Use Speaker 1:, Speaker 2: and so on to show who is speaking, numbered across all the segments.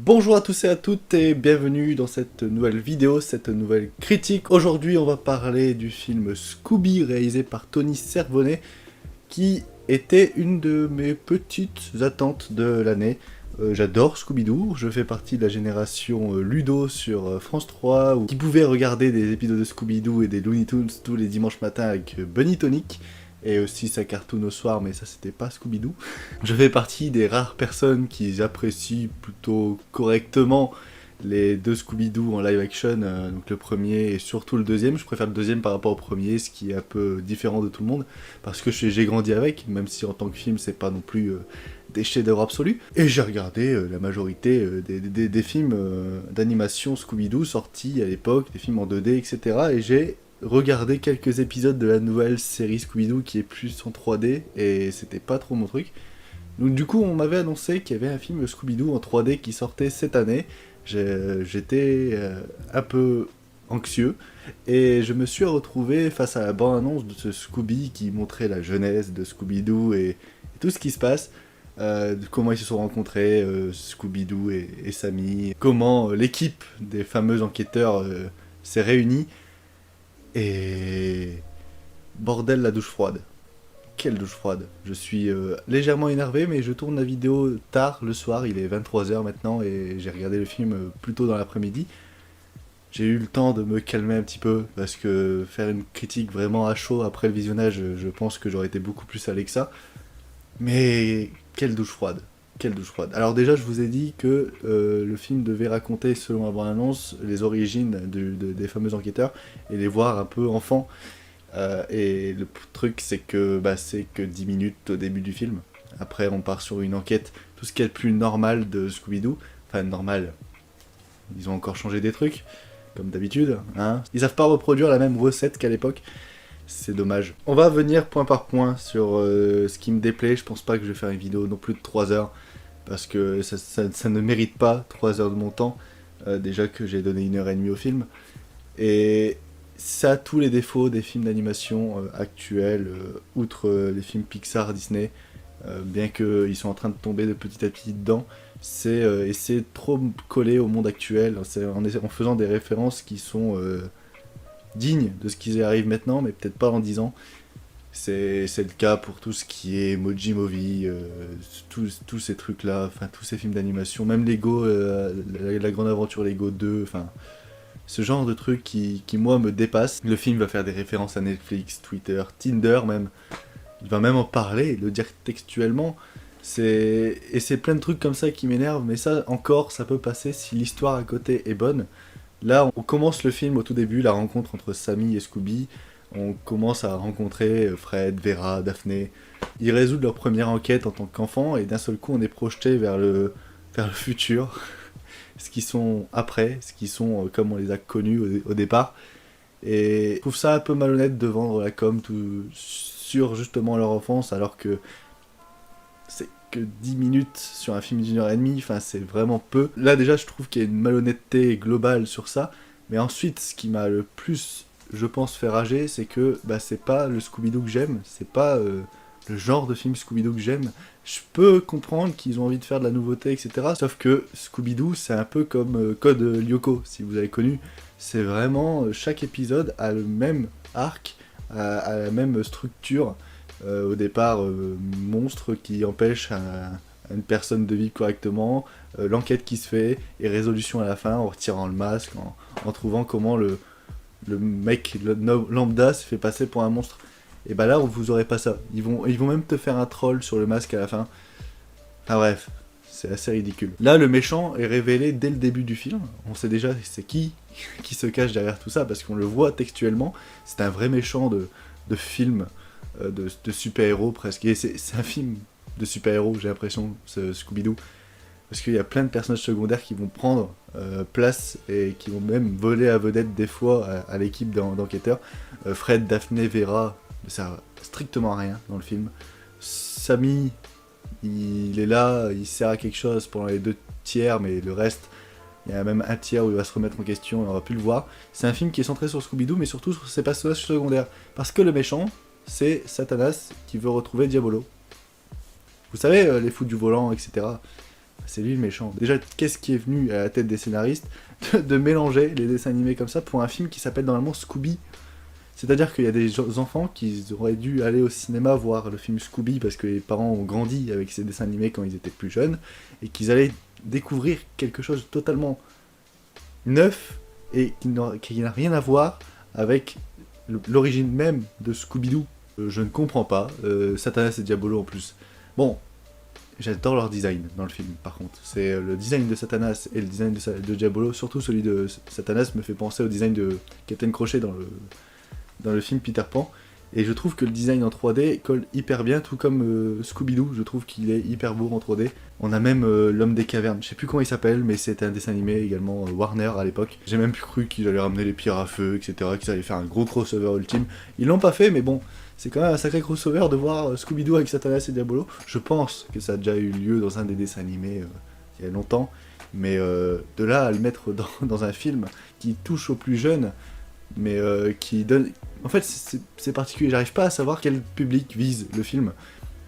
Speaker 1: Bonjour à tous et à toutes et bienvenue dans cette nouvelle vidéo, cette nouvelle critique. Aujourd'hui on va parler du film Scooby réalisé par Tony Cervone qui était une de mes petites attentes de l'année. J'adore Scooby-Doo, je fais partie de la génération Ludo sur France 3 qui pouvait regarder des épisodes de Scooby-Doo et des Looney Tunes tous les dimanches matins avec Bunny Tonic. Et aussi sa cartoon au soir, mais ça c'était pas Scooby-Doo. Je fais partie des rares personnes qui apprécient plutôt correctement les deux Scooby-Doo en live action, donc le premier et surtout le deuxième. Je préfère le deuxième par rapport au premier, ce qui est un peu différent de tout le monde, parce que j'ai grandi avec, même si en tant que film c'est pas non plus des chefs-d'œuvre absolus. Et j'ai regardé la majorité des films d'animation Scooby-Doo sortis à l'époque, des films en 2D, etc. Et j'ai regardé quelques épisodes de la nouvelle série Scooby-Doo qui est plus en 3D, et c'était pas trop mon truc. Donc du coup on m'avait annoncé qu'il y avait un film Scooby-Doo en 3D qui sortait cette année. J'étais un peu anxieux, et je me suis retrouvé face à la bande-annonce de ce Scooby qui montrait la jeunesse de Scooby-Doo et tout ce qui se passe. Comment ils se sont rencontrés, Scooby-Doo et Sammy, comment l'équipe des fameux enquêteurs s'est réunie, et bordel la douche froide. Quelle douche froide. Je suis légèrement énervé, mais je tourne la vidéo tard le soir, il est 23h maintenant, et j'ai regardé le film plus tôt dans l'après-midi. J'ai eu le temps de me calmer un petit peu, parce que faire une critique vraiment à chaud après le visionnage, je pense que j'aurais été beaucoup plus salé que ça. Mais quelle douche froide. Quelle douche froide. Alors déjà, je vous ai dit que le film devait raconter, selon la bande-annonce, les origines des fameux enquêteurs, et les voir un peu enfants. Et le truc, c'est que 10 minutes au début du film. Après, on part sur une enquête, tout ce qui est le plus normal de Scooby-Doo. Enfin, normal. Ils ont encore changé des trucs, comme d'habitude. Hein. Ils savent pas reproduire la même recette qu'à l'époque. C'est dommage. On va venir point par point sur ce qui me déplaît. Je pense pas que je vais faire une vidéo non plus de 3 heures, parce que ça ne mérite pas 3 heures de mon temps. Déjà que j'ai donné 1h30 au film. Et ça a tous les défauts des films d'animation actuels, outre les films Pixar, Disney, bien qu'ils sont en train de tomber de petit à petit dedans. C'est essayer de trop coller au monde actuel, en faisant des références qui sont dignes de ce qui arrive maintenant, mais peut-être pas en 10 ans. C'est le cas pour tout ce qui est Emoji Movie, tous ces trucs-là, enfin tous ces films d'animation, même Lego, la grande aventure Lego 2, enfin ce genre de truc qui moi me dépasse. Le film va faire des références à Netflix, Twitter, Tinder même. Il va même en parler, le dire textuellement. Et c'est plein de trucs comme ça qui m'énervent, mais ça encore, ça peut passer si l'histoire à côté est bonne. Là, on commence le film au tout début, la rencontre entre Sammy et Scooby. On commence à rencontrer Fred, Vera, Daphné. Ils résoudent leur première enquête en tant qu'enfants, et d'un seul coup, on est projeté vers le futur. Ce qu'ils sont après, ce qu'ils sont comme on les a connus au départ. Et je trouve ça un peu malhonnête de vendre la com sur justement leur enfance, alors que c'est que 10 minutes sur un film d'1h30, enfin c'est vraiment peu. Là déjà je trouve qu'il y a une malhonnêteté globale sur ça, mais ensuite ce qui m'a le plus, je pense, fait rager, c'est que c'est pas le Scooby-Doo que j'aime, c'est pas le genre de film Scooby-Doo que j'aime. Je peux comprendre qu'ils ont envie de faire de la nouveauté, etc. Sauf que Scooby-Doo, c'est un peu comme Code Lyoko, si vous avez connu. C'est vraiment, chaque épisode a le même arc, a la même structure. Au départ, monstre qui empêche à une personne de vivre correctement, l'enquête qui se fait, et résolution à la fin, en retirant le masque, en trouvant comment le mec lambda se fait passer pour un monstre. Et là, vous aurez pas ça. Ils vont même te faire un troll sur le masque à la fin. Enfin bref, c'est assez ridicule. Là, le méchant est révélé dès le début du film. On sait déjà c'est qui se cache derrière tout ça, parce qu'on le voit textuellement. C'est un vrai méchant de film, de super-héros presque. Et c'est un film de super-héros, j'ai l'impression, ce Scooby-Doo. Parce qu'il y a plein de personnages secondaires qui vont prendre place, et qui vont même voler à vedette des fois à l'équipe d'enquêteurs. Fred, Daphné, Vera, ça sert strictement à rien dans le film. Sammy, il est là, il sert à quelque chose pendant les 2 tiers, mais le reste, il y a même un tiers où il va se remettre en question et on va plus le voir. C'est un film qui est centré sur Scooby-Doo, mais surtout sur ses personnages secondaires. Parce que le méchant, c'est Satanas qui veut retrouver Diabolo. Vous savez, les fous du volant, etc. c'est lui le méchant. Déjà, qu'est-ce qui est venu à la tête des scénaristes de mélanger les dessins animés comme ça pour un film qui s'appelle normalement Scooby? C'est-à-dire qu'il y a des enfants qui auraient dû aller au cinéma voir le film Scooby parce que les parents ont grandi avec ces dessins animés quand ils étaient plus jeunes, et qu'ils allaient découvrir quelque chose de totalement neuf et qui n'a rien à voir avec l'origine même de Scooby-Doo. Je ne comprends pas. Satanas et Diabolo en plus. Bon, j'adore leur design dans le film, par contre. C'est le design de Satanas et le design de Diabolo, surtout celui de Satanas, me fait penser au design de Captain Crochet dans le film Peter Pan. Et je trouve que le design en 3D colle hyper bien, tout comme Scooby-Doo, je trouve qu'il est hyper beau en 3D. On a même l'homme des cavernes, je sais plus comment il s'appelle, mais c'était un dessin animé également Warner à l'époque. J'ai même plus cru qu'ils allaient ramener les pierres à feu, etc., qu'ils allaient faire un gros crossover ultime. Ils l'ont pas fait, mais bon, c'est quand même un sacré crossover de voir Scooby-Doo avec Satanas et Diabolo. Je pense que ça a déjà eu lieu dans un des dessins animés il y a longtemps, mais de là à le mettre dans un film qui touche aux plus jeunes, mais qui donne... En fait, c'est particulier, j'arrive pas à savoir quel public vise le film.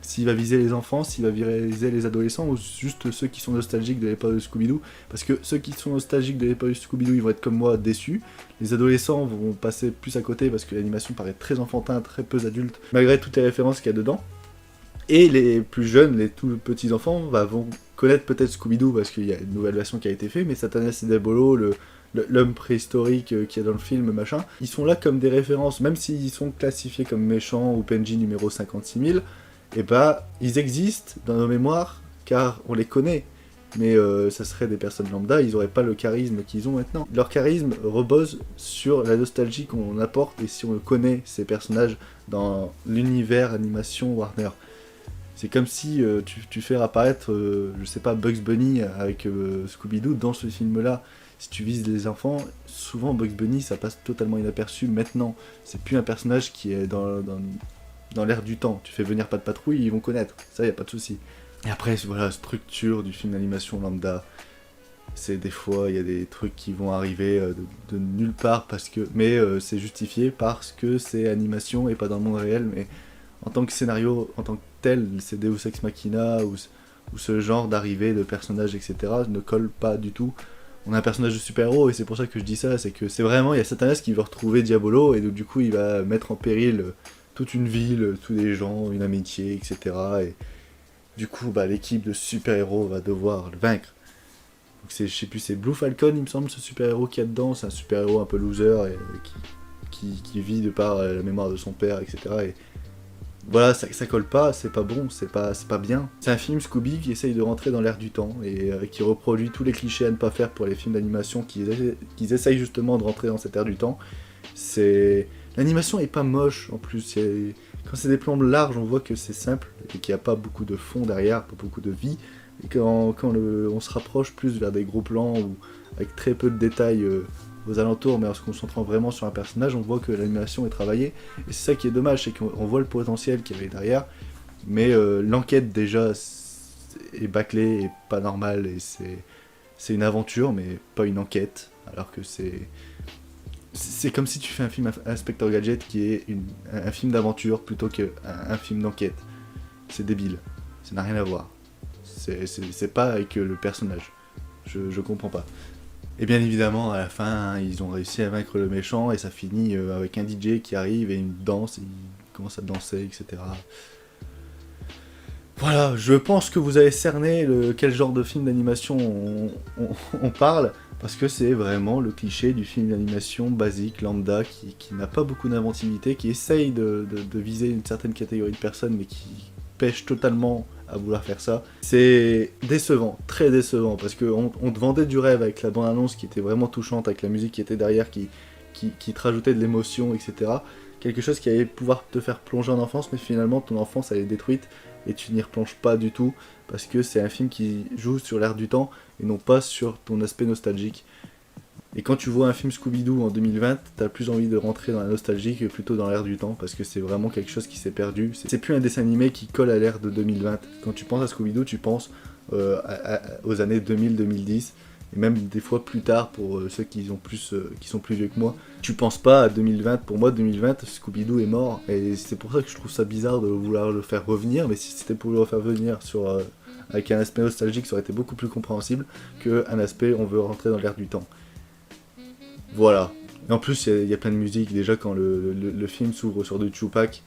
Speaker 1: S'il va viser les enfants, s'il va viser les adolescents, ou juste ceux qui sont nostalgiques de l'époque de Scooby-Doo. Parce que ceux qui sont nostalgiques de l'époque de Scooby-Doo, ils vont être comme moi, déçus. Les adolescents vont passer plus à côté parce que l'animation paraît très enfantin, très peu adulte, malgré toutes les références qu'il y a dedans. Et les plus jeunes, les tout petits enfants, vont connaître peut-être Scooby-Doo parce qu'il y a une nouvelle version qui a été faite, mais Satanas et Diabolo, l'homme préhistorique qu'il y a dans le film, machin, ils sont là comme des références, même s'ils sont classifiés comme méchants ou PNJ numéro 56 000, et bah, ils existent dans nos mémoires, car on les connaît. Mais ça serait des personnes lambda, ils n'auraient pas le charisme qu'ils ont maintenant. Leur charisme repose sur la nostalgie qu'on apporte, et si on connaît ces personnages dans l'univers animation Warner. C'est comme si tu fais apparaître, je sais pas, Bugs Bunny avec Scooby-Doo dans ce film-là. Si tu vises les enfants, souvent Bugs Bunny ça passe totalement inaperçu maintenant. C'est plus un personnage qui est dans l'air du temps. Tu fais venir Pas de Patrouille, ils vont connaître. Ça, y a pas de souci. Et après, voilà, structure du film d'animation lambda. C'est des fois, il y a des trucs qui vont arriver de nulle part, mais c'est justifié parce que c'est animation et pas dans le monde réel. Mais en tant que scénario, en tant que tel, c'est Deus Ex Machina ou ce genre d'arrivée de personnages, etc. ne colle pas du tout. On a un personnage de super-héros, et c'est pour ça que je dis ça, c'est que c'est vraiment, il y a Satanas qui veut retrouver Diabolo, et donc du coup il va mettre en péril toute une ville, tous les gens, une amitié, etc. Et du coup, bah, l'équipe de super-héros va devoir le vaincre. Donc je sais plus, c'est Blue Falcon, il me semble, ce super-héros qu'il y a dedans, c'est un super-héros un peu loser, et qui vit de par la mémoire de son père, etc. Et voilà, ça colle pas, c'est pas bon, c'est pas bien. C'est un film Scooby qui essaye de rentrer dans l'air du temps et qui reproduit tous les clichés à ne pas faire pour les films d'animation qu'ils essayent justement de rentrer dans cette ère du temps. L'animation est pas moche en plus, quand c'est des plans larges on voit que c'est simple et qu'il n'y a pas beaucoup de fond derrière, pas beaucoup de vie. Et quand on se rapproche plus vers des gros plans ou avec très peu de détails aux alentours, mais en se concentrant vraiment sur un personnage, on voit que l'animation est travaillée, et c'est ça qui est dommage, c'est qu'on voit le potentiel qu'il y avait derrière, mais l'enquête déjà est bâclée et pas normale, et c'est une aventure, mais pas une enquête, alors que c'est comme si tu fais un film Inspector Gadget qui est un film d'aventure plutôt qu'un film d'enquête. C'est débile, ça n'a rien à voir. C'est pas avec le personnage, je comprends pas. Et bien évidemment, à la fin, ils ont réussi à vaincre le méchant, et ça finit avec un DJ qui arrive et une danse, et il commence à danser, etc. Voilà, je pense que vous avez cerné quel genre de film d'animation on parle, parce que c'est vraiment le cliché du film d'animation basique, lambda, qui n'a pas beaucoup d'inventivité, qui essaye de viser une certaine catégorie de personnes, mais qui pêche totalement à vouloir faire ça. C'est décevant, très décevant, parce qu'on te vendait du rêve avec la bande-annonce qui était vraiment touchante, avec la musique qui était derrière, qui te rajoutait de l'émotion, etc. Quelque chose qui allait pouvoir te faire plonger en enfance, mais finalement ton enfance elle est détruite, et tu n'y replonges pas du tout, parce que c'est un film qui joue sur l'air du temps, et non pas sur ton aspect nostalgique. Et quand tu vois un film Scooby-Doo en 2020, t'as plus envie de rentrer dans la nostalgie que plutôt dans l'air du temps, parce que c'est vraiment quelque chose qui s'est perdu. C'est plus un dessin animé qui colle à l'ère de 2020. Quand tu penses à Scooby-Doo, tu penses aux années 2000-2010, et même des fois plus tard pour ceux qui sont plus vieux que moi. Tu penses pas à 2020, pour moi 2020, Scooby-Doo est mort, et c'est pour ça que je trouve ça bizarre de vouloir le faire revenir, mais si c'était pour le faire revenir sur avec un aspect nostalgique, ça aurait été beaucoup plus compréhensible qu'un aspect on veut rentrer dans l'air du temps. Voilà. Et en plus, il y a plein de musique. Déjà, quand le film s'ouvre sur du Tupac,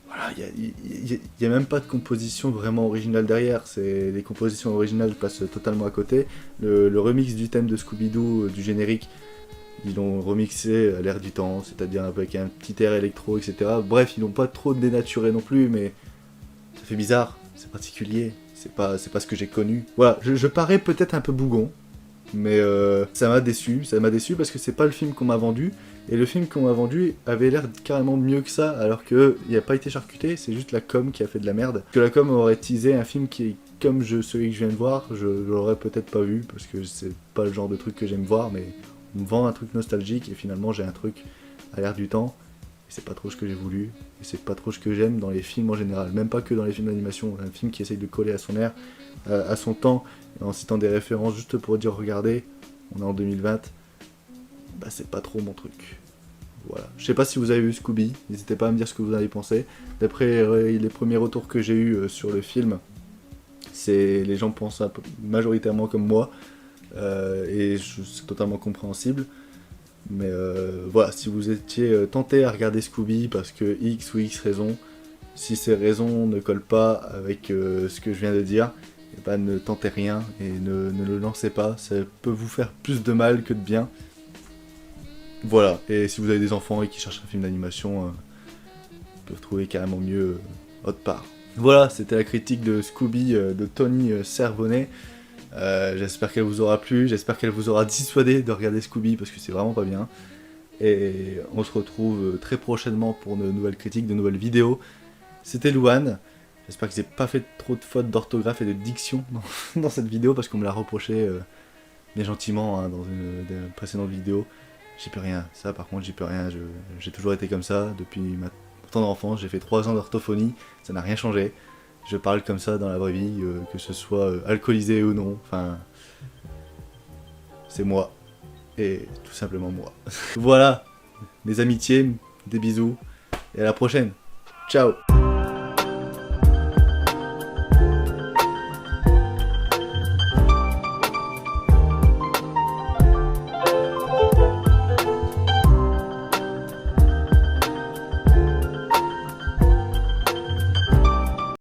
Speaker 1: voilà, il y a même pas de composition vraiment originale derrière. Les compositions originales passent totalement à côté. Le remix du thème de Scooby-Doo, du générique, ils l'ont remixé à l'air du temps, c'est-à-dire avec un petit air électro, etc. Bref, ils l'ont pas trop dénaturé non plus, mais ça fait bizarre, c'est particulier, c'est pas ce que j'ai connu. Voilà, je parais peut-être un peu bougon, mais ça m'a déçu parce que c'est pas le film qu'on m'a vendu, et le film qu'on m'a vendu avait l'air carrément mieux que ça, alors qu'il n'a pas été charcuté, c'est juste la com qui a fait de la merde. Que la com aurait teasé un film qui, comme celui que je viens de voir, je l'aurais peut-être pas vu, parce que c'est pas le genre de truc que j'aime voir, mais on me vend un truc nostalgique, et finalement j'ai un truc à l'air du temps, et c'est pas trop ce que j'ai voulu, et c'est pas trop ce que j'aime dans les films en général, même pas que dans les films d'animation, un film qui essaye de coller à son air, à son temps, en citant des références juste pour dire regardez, on est en 2020, bah c'est pas trop mon truc. Voilà. Je sais pas si vous avez vu Scooby, n'hésitez pas à me dire ce que vous en avez pensé. D'après les premiers retours que j'ai eu sur le film, les gens pensent majoritairement comme moi, et c'est totalement compréhensible. Mais voilà, si vous étiez tenté à regarder Scooby parce que X ou X raisons, si ces raisons ne collent pas avec ce que je viens de dire, et ben ne tentez rien et ne le lancez pas, ça peut vous faire plus de mal que de bien. Voilà, et si vous avez des enfants et qui cherchent un film d'animation, ils peuvent trouver carrément mieux autre part. Voilà, c'était la critique de Scooby de Tony Cervone. J'espère qu'elle vous aura plu, j'espère qu'elle vous aura dissuadé de regarder Scooby parce que c'est vraiment pas bien. Et on se retrouve très prochainement pour de nouvelles critiques, de nouvelles vidéos. C'était Louane, j'espère que j'ai pas fait trop de fautes d'orthographe et de diction dans cette vidéo parce qu'on me l'a reproché bien gentiment dans une précédente vidéo. J'y peux rien, ça par contre j'y peux rien, j'ai toujours été comme ça depuis ma tendre enfance, j'ai fait 3 ans d'orthophonie, ça n'a rien changé. Je parle comme ça dans la vraie vie, que ce soit alcoolisé ou non, enfin... C'est moi. Et tout simplement moi. Voilà, mes amitiés, des bisous, et à la prochaine. Ciao.